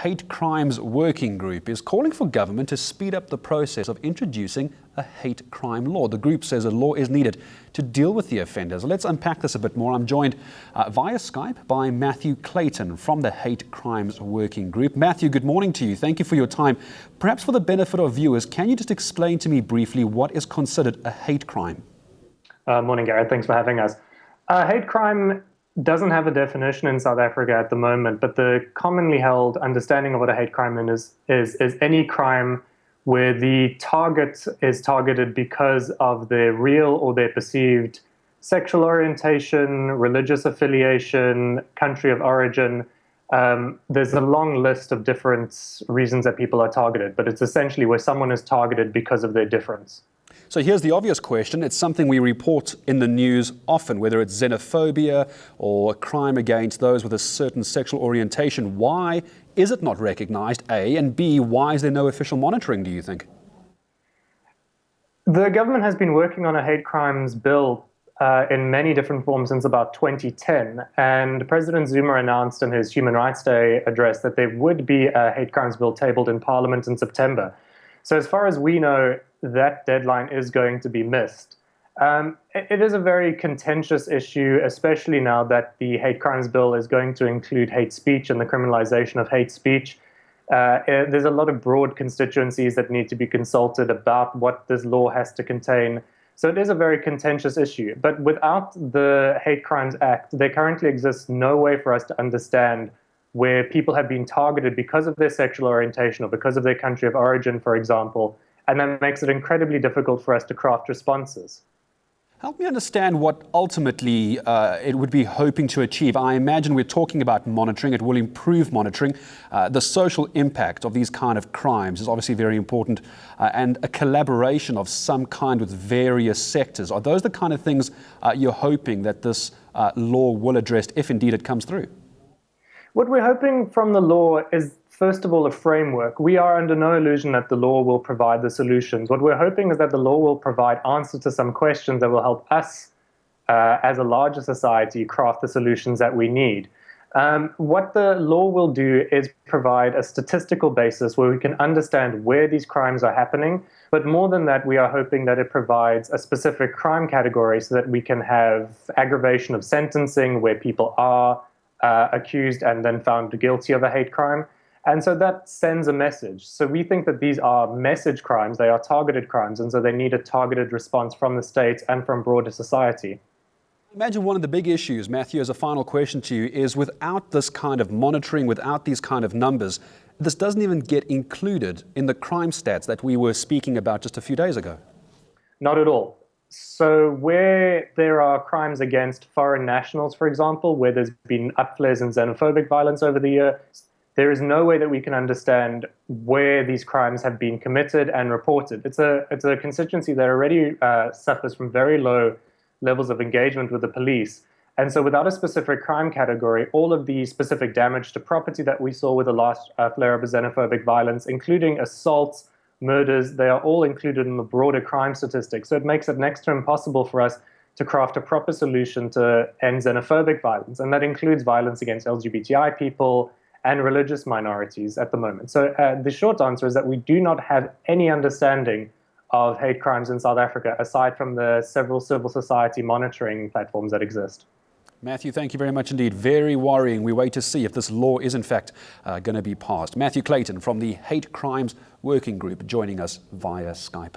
Hate Crimes Working Group is calling for government to speed up the process of introducing a hate crime law. The group says a law is needed to deal with the offenders. Let's unpack this a bit more. I'm joined via Skype by Matthew Clayton from the Hate Crimes Working Group. Matthew, good morning to you. Thank you for your time. Perhaps for the benefit of viewers, can you just explain to me briefly what is considered a hate crime? Morning, Gareth. Thanks for having us. Hate crime doesn't have a definition in South Africa at the moment, but the commonly held understanding of what a hate crime is any crime where the target is targeted because of their real or their perceived sexual orientation, religious affiliation, country of origin. There's a long list of different reasons that people are targeted, but it's essentially where someone is targeted because of their difference. So here's the obvious question. It's something we report in the news often, whether it's xenophobia or crime against those with a certain sexual orientation. Why is it not recognized, A? And B, why is there no official monitoring, do you think? The government has been working on a hate crimes bill in many different forms since about 2010. And President Zuma announced in his Human Rights Day address that there would be a hate crimes bill tabled in Parliament in September. So as far as we know, that deadline is going to be missed. It is a very contentious issue, especially now that the hate crimes bill is going to include hate speech and the criminalization of hate speech. There's a lot of broad constituencies that need to be consulted about what this law has to contain. So it is a very contentious issue. But without the Hate Crimes Act, there currently exists no way for us to understand where people have been targeted because of their sexual orientation or because of their country of origin, for example. And that makes it incredibly difficult for us to craft responses. Help me understand what ultimately it would be hoping to achieve. I imagine we're talking about monitoring. It will improve monitoring. The social impact of these kind of crimes is obviously very important, and a collaboration of some kind with various sectors. Are those the kind of things you're hoping that this law will address if indeed it comes through? What we're hoping from the law is, first of all, a framework. We are under no illusion that the law will provide the solutions. What we're hoping is that the law will provide answers to some questions that will help us, as a larger society, craft the solutions that we need. What the law will do is provide a statistical basis where we can understand where these crimes are happening. But more than that, we are hoping that it provides a specific crime category so that we can have aggravation of sentencing where people are accused and then found guilty of a hate crime. And so that sends a message. So we think that these are message crimes, they are targeted crimes, and so they need a targeted response from the state and from broader society. Imagine one of the big issues, Matthew, as a final question to you, is without this kind of monitoring, without these kind of numbers, this doesn't even get included in the crime stats that we were speaking about just a few days ago. Not at all. So where there are crimes against foreign nationals, for example, where there's been upflares in xenophobic violence over the year, there is no way that we can understand where these crimes have been committed and reported. It's a constituency that already suffers from very low levels of engagement with the police. And so without a specific crime category, all of the specific damage to property that we saw with the last flare-up of xenophobic violence, including assaults, murders, they are all included in the broader crime statistics. So it makes it next to impossible for us to craft a proper solution to end xenophobic violence. And that includes violence against LGBTI people and religious minorities at the moment. So the short answer is that we do not have any understanding of hate crimes in South Africa, aside from the several civil society monitoring platforms that exist. Matthew, thank you very much indeed. Very worrying. We wait to see if this law is in fact going to be passed. Matthew Clayton from the Hate Crimes Working Group joining us via Skype.